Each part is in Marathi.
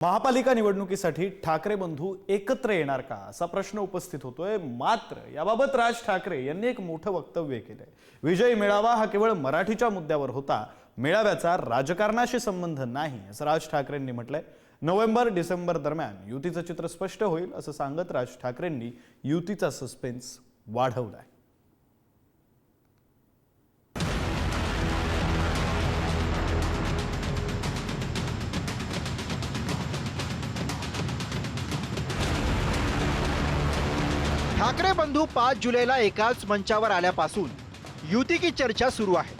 महापालिका निवडणुकीसाठी ठाकरे बंधू एकत्र येणार का असा प्रश्न उपस्थित होतोय। मात्र याबाबत राज ठाकरे यांनी एक मोठं वक्तव्य केलंय। विजय मेळावा हा केवळ मराठीच्या मुद्द्यावर होता, मेळाव्याचा राजकारणाशी संबंध नाही असं राज ठाकरेंनी म्हटलंय। नोव्हेंबर-डिसेंबर दरम्यान युतीचं चित्र स्पष्ट होईल असं सांगत राज ठाकरेंनी युतीचा सस्पेन्स वाढवलाय। ठाकरे बंधू 5 जुलैला एकाच मंचावर आल्यापासून युती की चर्चा सुरू आहे।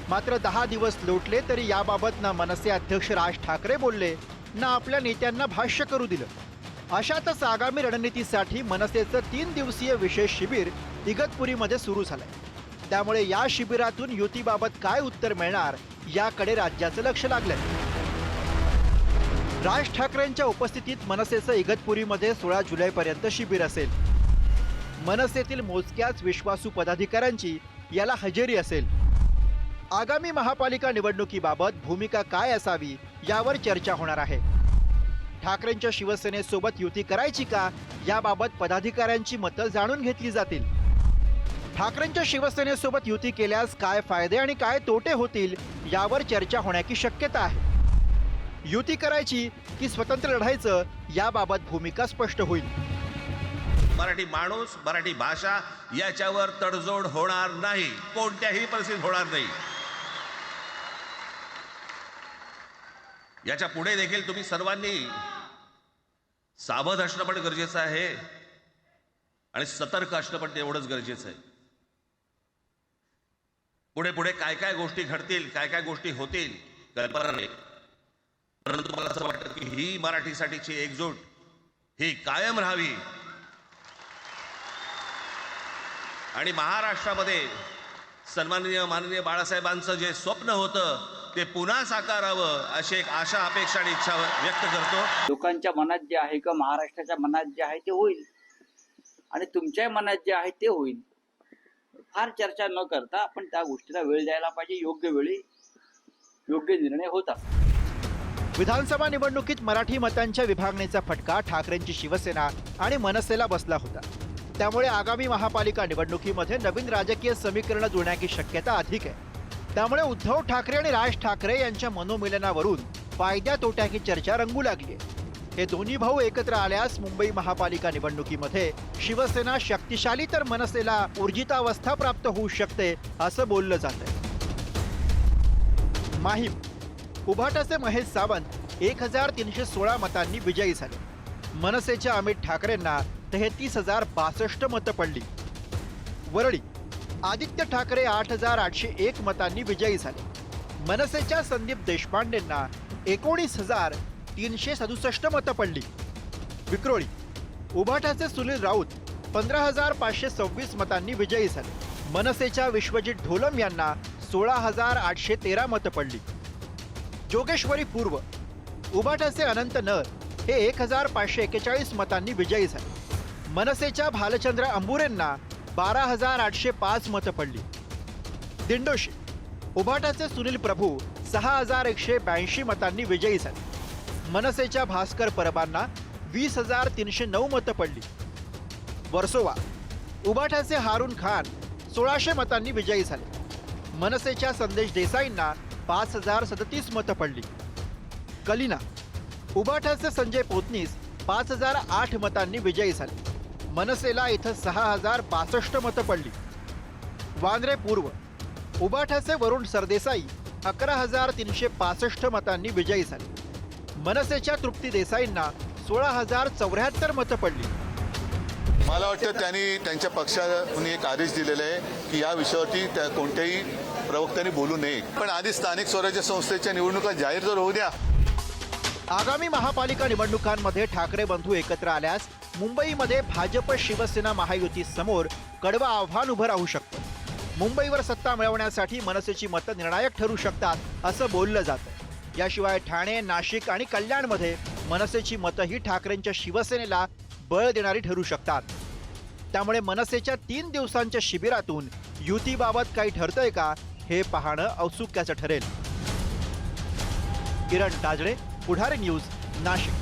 मात्र 10 दिवस लोटले तरी याबाबत ना मनसे अध्यक्ष राज ठाकरे बोलले ना आपल्या नेत्यांना भाष्य करू दिलं। अशातच आगामी रणनीतीसाठी मनसेचं 3 दिवसीय विशेष शिबिर इगतपुरीमध्ये सुरू झालंय। त्यामुळे या शिबिरातून युतीबाबत काय उत्तर मिळणार याकडे राज्याचं लक्ष लागलंय। राज ठाकरेंच्या उपस्थितीत मनसेचं इगतपुरीमध्ये 16 जुलैपर्यंत शिबिर असेल। मनसेतील मोजक्याच विश्वासू पदाधिकाऱ्यांची याला हजेरी असेल। आगामी महापालिका निवडणुकीबाबत भूमिका काय असावी यावर चर्चा होणार आहे। ठाकरेंच्या शिवसेनेसोबत युती करायची का याबाबत पदाधिकाऱ्यांची मतं जाणून घेतली जातील। ठाकरेंच्या शिवसेनेसोबत युती केल्यास काय फायदे आणि काय तोटे होतील यावर चर्चा होण्याची शक्यता आहे। युती करायची की स्वतंत्र लढायचं याबाबत भूमिका स्पष्ट होईल। मराठी माणूस, मराठी भाषा याच्यावर तडजोड होणार नाही, कोणत्याही परिस्थितीत होणार नाही। याच्या पुढे देखील तुम्ही सर्वांनी सावध असणं पण गरजेचं आहे आणि सतर्क असणं पण तेवढंच गरजेचं आहे। पुढे पुढे काय काय गोष्टी घडतील, काय काय गोष्टी होतील कल्पना नाही, परंतु मला असं वाटतं की ही मराठीसाठीची एकजूट ही कायम राहावी आणि महाराष्ट्रामध्ये सन्माननीय माननीय बाळासाहेबांचं जे स्वप्न होतं ते पुन्हा साकारावं अशी एक आशा, अपेक्षा आणि इच्छा व्यक्त करतो। लोकांच्या मनात जे आहे किंवा महाराष्ट्राच्या मनात जे आहे ते होईल आणि तुमच्या मनात जे आहे ते होईल। फार चर्चा न करता आपण त्या गोष्टीला वेळ द्यायला पाहिजे। योग्य वेळी योग्य निर्णय होतात। विधानसभा निवडणुकीत मराठी मतांच्या विभागणीचा फटका ठाकरेंची शिवसेना आणि मनसेला बसला होता। त्यामुळे आगामी महापालिका निवडणुकीमध्ये नवीन राजकीय समीकरण जुळण्याची शक्यता अधिक आहे। त्यामुळे उद्धव ठाकरे आणि राज ठाकरे यांच्या मनोमिलनावरून फायद्या तोट्याची चर्चा रंगू लागली आहे। हे दोन्ही भाऊ एकत्र आल्यास मुंबई महापालिका निवडणुकीमध्ये शिवसेना शक्तिशाली तर मनसेला ऊर्जितावस्था प्राप्त होऊ शकते असं बोललं जातंय। माहीम उभाटाचे महेश सावंत 1316 मतांनी विजयी झाले। मनसेच्या अमित ठाकरेंना 33,062 मतं पडली। वरळी आदित्य ठाकरे 8,801 मतांनी विजयी झाले। मनसेच्या संदीप देशपांडेंना 19,367 मतं पडली। विक्रोळी उभाटाचे सुनील राऊत 15,526 मतांनी विजयी झाले। मनसेच्या विश्वजित ढोलम यांना 16,813 मतं पडली। जोगेश्वरी पूर्व उभाटाचे अनंत नर हे 1,541 मतांनी विजयी झाले। मनसेच्या भालचंद्र अंबुरेंना 12,805 मतं पडली। दिंडोशी उभाटाचे सुनील प्रभू 6,182 मतांनी विजयी झाले। मनसेच्या भास्कर परबांना 20,309 मतं पडली। वर्सोवा उभाटाचे हारून खान 1,600 मतांनी विजयी झाले। मनसेच्या संदेश देसाईंना 5,037 मतं पडली। कलिना उभाटाचे संजय पोतनीस 5,008 मतांनी विजयी झाले। मनसेला इथं 6,062 मतं पडली। वांद्रे पूर्व उभाटाचे वरुण सरदेसाई 11,365 मतांनी विजयी झाले। मनसेच्या तृप्ती देसाईंना 16,074 मतं पडली। मला वाटतं त्यांनी त्यांच्या पक्षाने एक आदेश दिलेला आहे की या विषयावरती कोणत्याही प्रवक्त्यांनी बोलू नये, पण आधी स्थानिक स्वराज्य संस्थेच्या निवडणुका जाहीर तर होऊ द्या। आगामी महापालिका निवडणुकांमध्ये ठाकरे बंधू एकत्र आल्यास मुंबईमध्ये भाजप शिवसेना महायुती समोर कडवं आव्हान उभं राहू शकतं। मुंबईवर सत्ता मिळवण्यासाठी मनसेची मतं निर्णायक ठरू शकतात असं बोललं जातं। याशिवाय ठाणे, नाशिक आणि कल्याणमध्ये मनसेची मतंही ठाकरेंच्या शिवसेनेला बळ देणारी ठरू शकतात। त्यामुळे मनसेच्या 3 दिवसांच्या शिबिरातून युतीबाबत काही ठरतंय का हे पाहणं औत्सुक्याचं ठरेल। किरण ताजळे, पुढारी न्यूज, नाशिक.